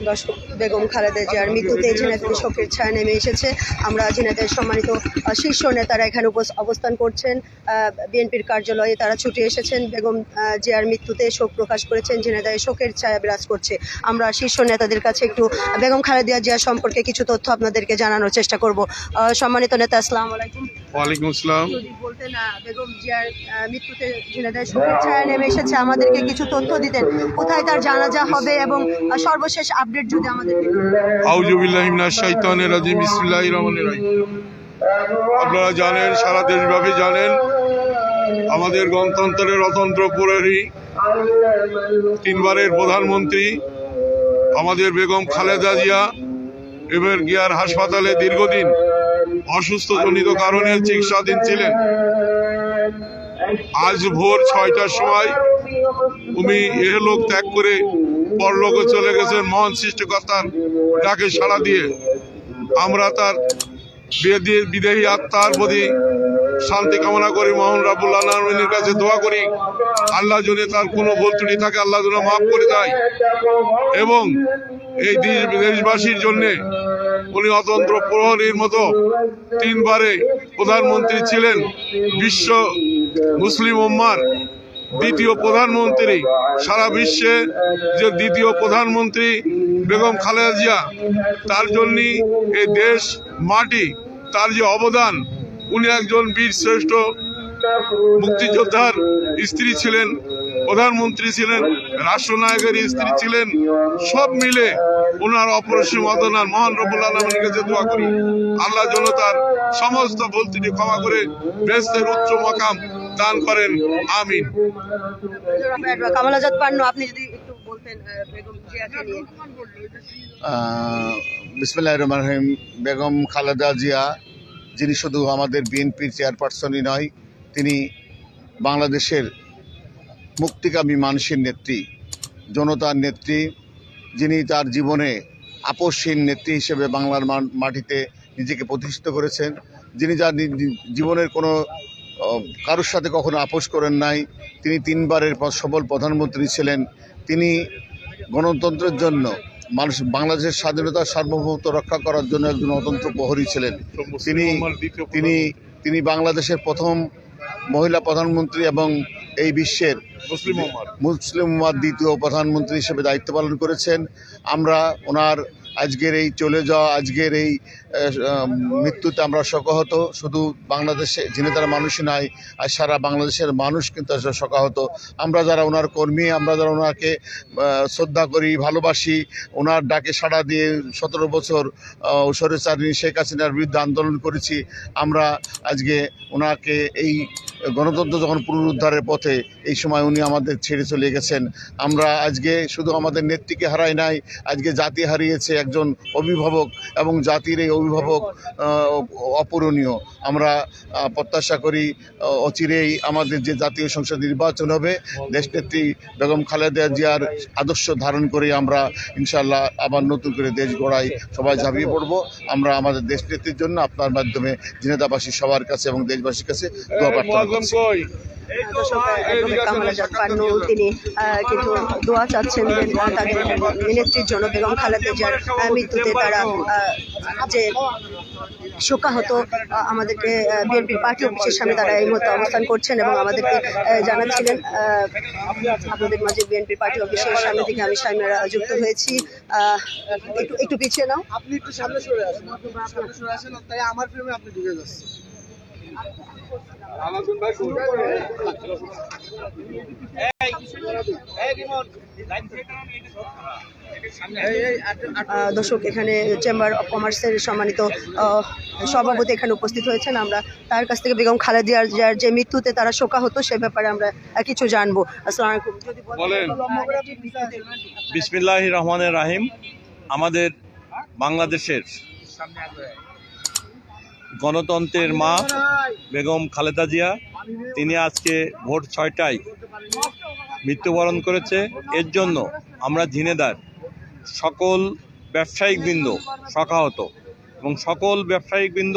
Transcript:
দর্শক, বেগম খালেদা জিয়ার মৃত্যুতে ঝিনাইদহে শোকের ছায়া নেমে এসেছে। আমরা ঝিনাইদহের সম্মানিত শীর্ষ নেতারা এখানে অবস্থান করছেন। বিএনপির কার্যালয়ে তারা ছুটে এসেছেন, বেগম জিয়ার মৃত্যুতে শোক প্রকাশ করেছেন। ঝিনাইদহে শোকের ছায়া বিরাজ করছে। আমরা শীর্ষ নেতাদের কাছে একটু বেগম খালেদা জিয়া সম্পর্কে কিছু তথ্য আপনাদেরকে জানানোর চেষ্টা করব। সম্মানিত নেতা, আসসালামু আলাইকুম। ওয়ালাইকুম আসসালাম। যদি বলতেন বেগম জিয়ার মৃত্যুতে ঝিনাইদহে শোকের ছায়া নেমে এসেছে, আমাদেরকে কিছু তথ্য দিতেন, কোথায় তার জানাজা হবে এবং সর্বশেষ আপডেট যদি আমাদের। আউযু বিল্লাহি মিনাশ শাইতানির রাজিম, বিসমিল্লাহির রহমানির রহিম। আপনারা জানেন, সারা দেশব্যাপী জানেন, আমাদের গণতন্ত্রের অতন্ত্র প্রহরী, তিনবারের প্রধানমন্ত্রী আমাদের বেগম খালেদা জিয়া এবার গিয়ার হাসপাতালে দীর্ঘদিন অসুস্থজনিত কারণে চিকিৎসাধীন ছিলেন। আজ ভোর 6টার সময় উনি এহলোক ত্যাগ করে পরলোকে চলে গেছেন মহান সৃষ্টিকর্তার ডাকে সাড়া দিয়ে। আমরা তার বিদেহী আত্মার প্রতি শান্তি কামনা করি, মহান রাব্বুল আলামিনের কাছে দোয়া করি আল্লাহ যদি তার কোনো ভুল ত্রুটি থাকে আল্লাহ যেন মাফ করে দেয়, এবং এই দেশবাসীর জন্যে উনি অতন্ত্র প্রহরীর মতো তিনবারে প্রধানমন্ত্রী ছিলেন। বিশ্ব মুসলিম উম্মার দ্বিতীয় প্রধানমন্ত্রী, সারা বিশ্বে যে দ্বিতীয় প্রধানমন্ত্রী বেগম খালেদা জিয়া, তার জন্যই এই দেশ মাটি, তার যে অবদান, উনি একজন বীর শ্রেষ্ঠ মুক্তিযোদ্ধার স্ত্রী ছিলেন, প্রধানমন্ত্রী ছিলেন, রাষ্ট্রনায়কের স্ত্রী ছিলেন। সব মিলে ওনার অপরিসীম অবদান, মহান রব্বুল আলামিনের কাছে দোয়া করি আল্লাহ যেন তার সমস্ত ভুল ত্রুটি ক্ষমা করে বেহেশতের উচ্চ মাকাম দান করেন, আমিন। কামাল আজাদ পান্নু, আপনি যদি একটু বলতেন বেগম জিয়াকে নিয়ে। বিসমিল্লাহির রহমানির রহিম। বেগম খালেদা জিয়া, যিনি শুধু আমাদের বিএনপির চেয়ারপারসনই নয়, তিনি বাংলাদেশের মুক্তিকামী মানুষের নেত্রী, জনতার নেত্রী, যিনি তার জীবনে আপোষহীন নেত্রী হিসেবে বাংলার মাটিতে নিজেকে প্রতিষ্ঠিত করেছেন, যিনি যার জীবনের কোনো কারোর সাথে কখনো আপোষ করেন নাই। তিনি তিনবারের সফল প্রধানমন্ত্রী ছিলেন। তিনি গণতন্ত্রের জন্য, বাংলাদেশের স্বাধীনতার সার্বভৌমত্ব রক্ষা করার জন্য একজন অতন্ত্র প্রহরী ছিলেন। তিনি বাংলাদেশের প্রথম মহিলা প্রধানমন্ত্রী এবং এই বিশ্বের মুসলিম উম্মার দ্বিতীয় প্রধানমন্ত্রী হিসেবে দায়িত্ব পালন করেছেন। আমরা ওনার আজকের এই চলে যাওয়া, আজকের এই মৃত্যুতে আমরা শোকাহত। শুধু বাংলাদেশে ঝিনাইদহের মানুষই নয়, আর সারা বাংলাদেশের মানুষ কিন্তু শোকাহত। আমরা যারা ওনার কর্মী, আমরা যারা ওনাকে শ্রদ্ধা করি, ভালোবাসি, ওনার ডাকে সাড়া দিয়ে 17 বছর স্বৈরাচারী শেখ হাসিনার বিরুদ্ধে আন্দোলন করেছি, আমরা আজকে ওনাকে এই গণতন্ত্র যখন পুনরুদ্ধারের পথে, এই সময় উনি আমাদের ছেড়ে চলে গেছেন। আমরা আজকে শুধু আমাদের নেত্রীকে হারাই নাই, আজকে জাতি হারিয়েছে একজন অভিভাবক, এবং জাতির এই অভিভাবক অপূরণীয়। আমরা প্রত্যাশা করি অচিরেই আমাদের যে জাতীয় সংসদ নির্বাচন হবে, দেশনেত্রী বেগম খালেদা জিয়ার আদর্শ ধারণ করে আমরা ইনশাআল্লাহ আবার নতুন করে দেশ গড়াই সবাই ঝাঁপিয়ে পড়ব। আমরা আমাদের দেশনেত্রীর জন্য আপনার মাধ্যমে ঝিনাইদহবাসী সবার কাছে এবং দেশবাসীর কাছে দোয়া প্রার্থনা করছি। কামাল আজাদ পান্নু তিনি কিন্তু দোয়া চাচ্ছেন তাদের নেত্রীর জন্য। বেগম খালেদা জিয়ার মৃত্যুতে তারা যে শোকাহত, আমাদেরকে বিএনপির পার্টি অফিসের সামনে তারা এই মুহূর্তে অবস্থান করছেন এবং আমাদেরকে জানাচ্ছিলেন। আপনাদের মাঝে বিএনপির পার্টি অফিসের সামনে থেকে আমি সামনেরা যুক্ত হয়েছি। একটু পিছিয়ে নাও, আপনি একটু সামনে সরে আসেন, তাই আমার ফ্রেমে আপনি ঢুকে যাচ্ছেন। দর্শক, এখানে চেম্বার অফ কমার্সের সম্মানিত সভাপতি এখানে উপস্থিত হয়েছেন। আমরা তার কাছ থেকে বেগম খালেদা জিয়ার যে মৃত্যুতে তারা শোকাহত সে ব্যাপারে আমরা কিছু জানবো। আসসালামু আলাইকুম। বিসমিল্লাহির রহমানির রহিম। আমাদের বাংলাদেশের গণতন্ত্রের মা বেগম খালেদা জিয়া, তিনি আজকে ভোর 6টায় মৃত্যুবরণ করেছে। এর জন্য আমরা ঝিনাইদহের সকল ব্যবসায়িকবৃন্দ শোকাহত, এবং সকল ব্যবসায়িকবৃন্দ